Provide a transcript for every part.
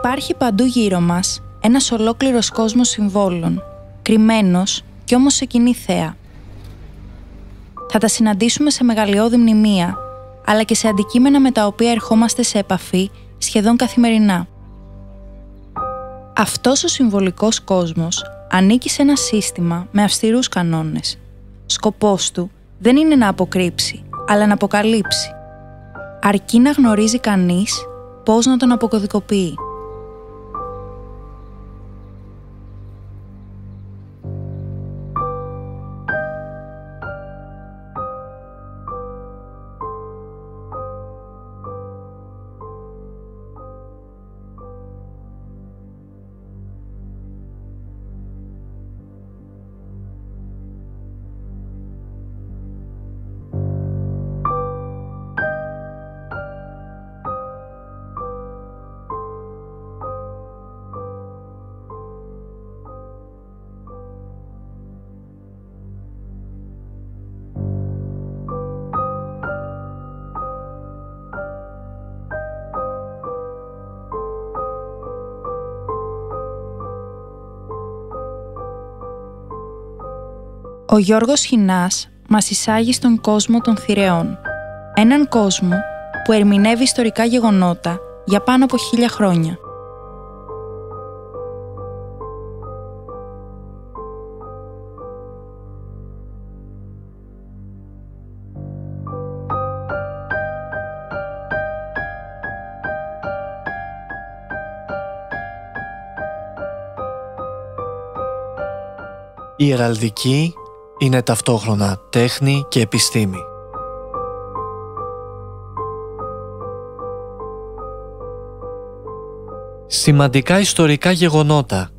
Υπάρχει παντού γύρω μας ένας ολόκληρος κόσμος συμβόλων, κρυμμένος κι όμως σε κοινή θέα. Θα τα συναντήσουμε σε μεγαλειώδη μνημεία, αλλά και σε αντικείμενα με τα οποία ερχόμαστε σε επαφή σχεδόν καθημερινά. Αυτός ο συμβολικός κόσμος ανήκει σε ένα σύστημα με αυστηρούς κανόνες. Σκοπός του δεν είναι να αποκρύψει, αλλά να αποκαλύψει. Αρκεί να γνωρίζει κανείς πώς να τον αποκωδικοποιεί. Ο Γιώργος Χινάς μας εισάγει στον κόσμο των θηρεών. Έναν κόσμο που ερμηνεύει ιστορικά γεγονότα για πάνω από 1000 χρόνια. Η heraldική είναι ταυτόχρονα τέχνη και επιστήμη. Σημαντικά ιστορικά γεγονότα,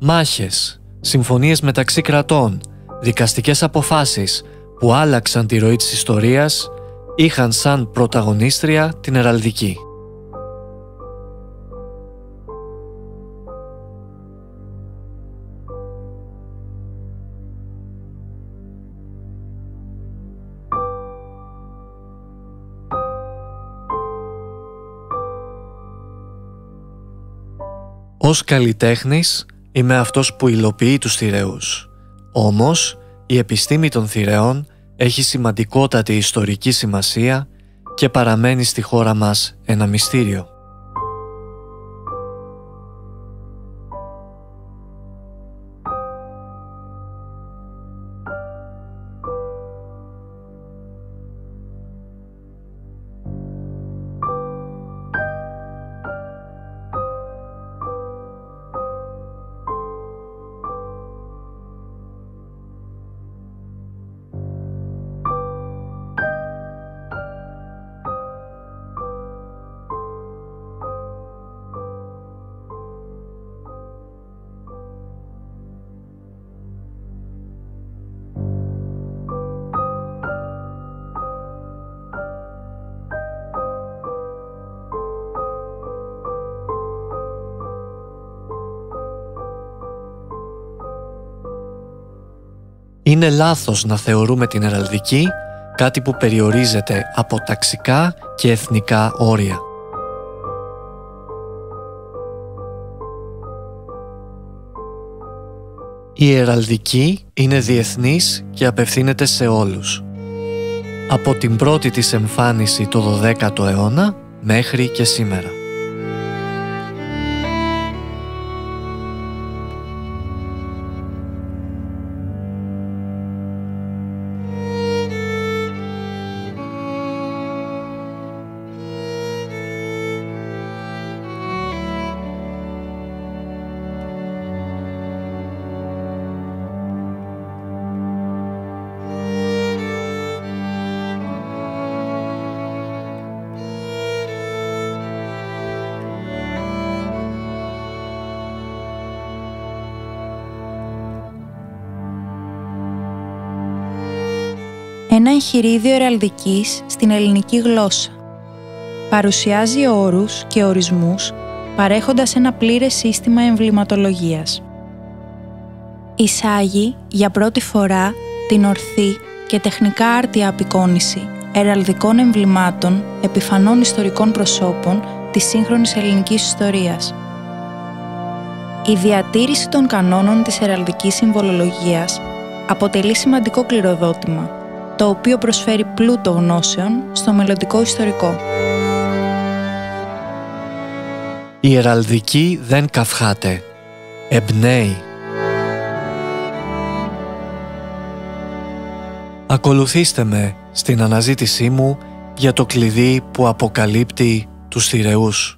μάχες, συμφωνίες μεταξύ κρατών, δικαστικές αποφάσεις που άλλαξαν τη ροή της ιστορίας είχαν σαν πρωταγωνίστρια την heraldική. Ως καλλιτέχνης είμαι αυτός που υλοποιεί τους θηρεούς. Όμως, η επιστήμη των θηρεών έχει σημαντικότατη ιστορική σημασία και παραμένει στη χώρα μας ένα μυστήριο. Είναι λάθος να θεωρούμε την heraldική κάτι που περιορίζεται από ταξικά και εθνικά όρια. Η heraldική είναι διεθνής και απευθύνεται σε όλους. Από την πρώτη της εμφάνιση το 12ο αιώνα μέχρι και σήμερα. Ένα εγχειρίδιο εραλδικής στην ελληνική γλώσσα. Παρουσιάζει όρους και ορισμούς παρέχοντας ένα πλήρες σύστημα εμβληματολογίας. Εισάγει για πρώτη φορά την ορθή και τεχνικά άρτια απεικόνιση εραλδικών εμβλημάτων επιφανών ιστορικών προσώπων της σύγχρονης ελληνικής ιστορίας. Η διατήρηση των κανόνων της heraldικής συμβολολογίας αποτελεί σημαντικό κληροδότημα, το οποίο προσφέρει πλούτο γνώσεων στο μελλοντικό ιστορικό. Η heraldική δεν καυχάται. Εμπνέει. Ακολουθήστε με στην αναζήτησή μου για το κλειδί που αποκαλύπτει τους θηρεούς.